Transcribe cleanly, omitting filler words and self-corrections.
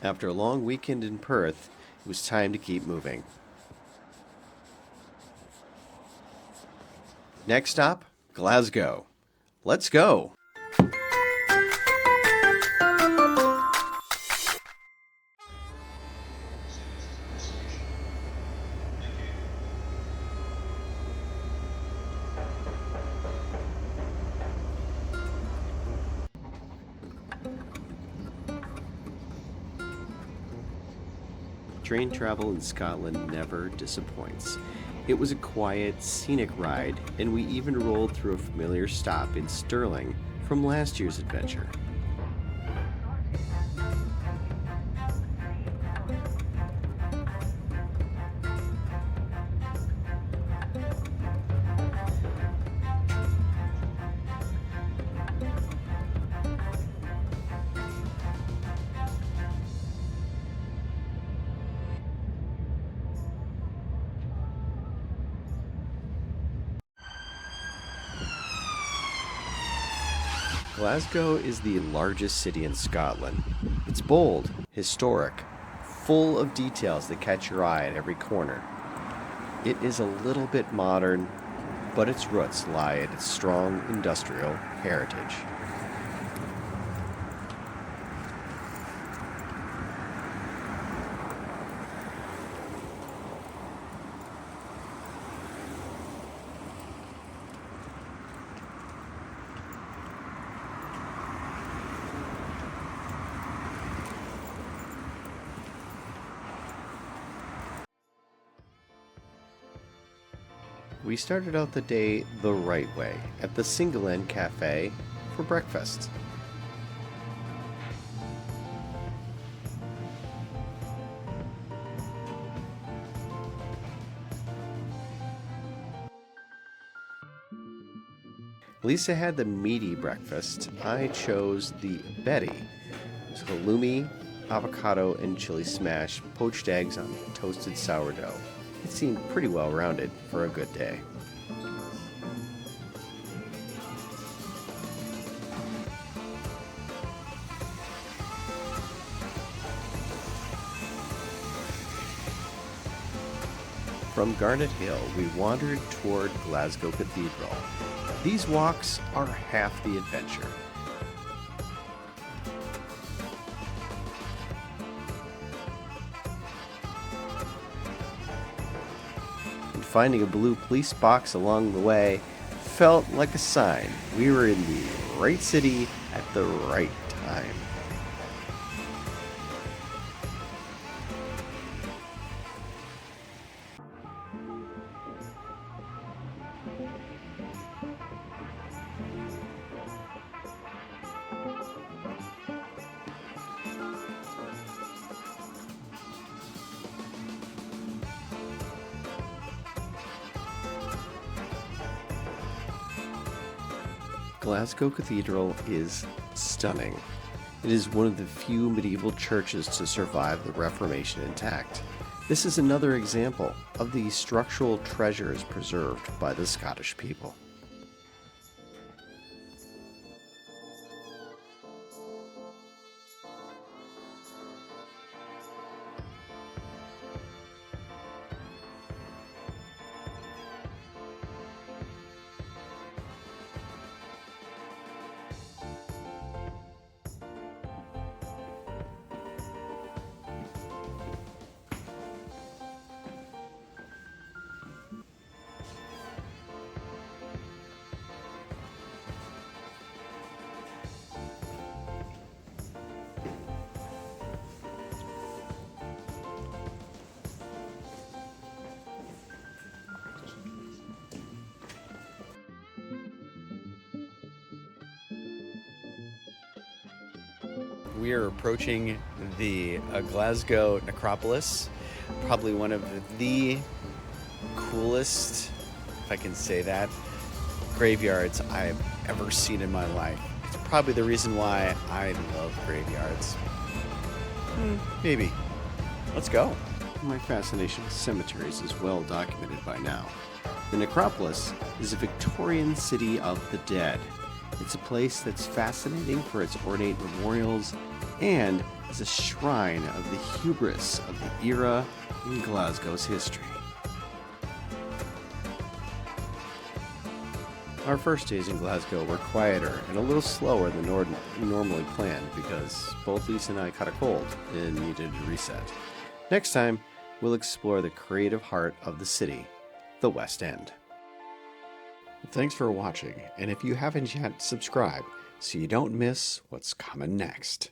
After a long weekend in Perth, it was time to keep moving. Next stop, Glasgow. Let's go! Train travel in Scotland never disappoints. It was a quiet, scenic ride, and we even rolled through a familiar stop in Stirling from last year's adventure. Glasgow is the largest city in Scotland. It's bold, historic, full of details that catch your eye at every corner. It is a little bit modern, but its roots lie at its strong industrial heritage. We started out the day the right way at the Singl-End Café for breakfast. Lisa had the meaty breakfast. I chose the Betty. It was halloumi, avocado, and chili smash, poached eggs on toasted sourdough. It seemed pretty well rounded for a good day. From Garnethill, we wandered toward Glasgow Cathedral. These walks are half the adventure. Finding a blue police box along the way felt like a sign we were in the right city at the right time. Glasgow Cathedral is stunning. It is one of the few medieval churches to survive the Reformation intact. This is another example of the structural treasures preserved by the Scottish people. We are approaching the Glasgow Necropolis, probably one of the coolest, if I can say that, graveyards I've ever seen in my life. It's probably the reason why I love graveyards. Maybe. Let's go. My fascination with cemeteries is well documented by now. The necropolis is a Victorian city of the dead. It's a place that's fascinating for its ornate memorials and is a shrine of the hubris of the era in Glasgow's history. Our first days in Glasgow were quieter and a little slower than normally planned because both Lisa and I caught a cold and needed a reset. Next time, we'll explore the creative heart of the city, the West End. Thanks for watching, and if you haven't yet, subscribe so you don't miss what's coming next.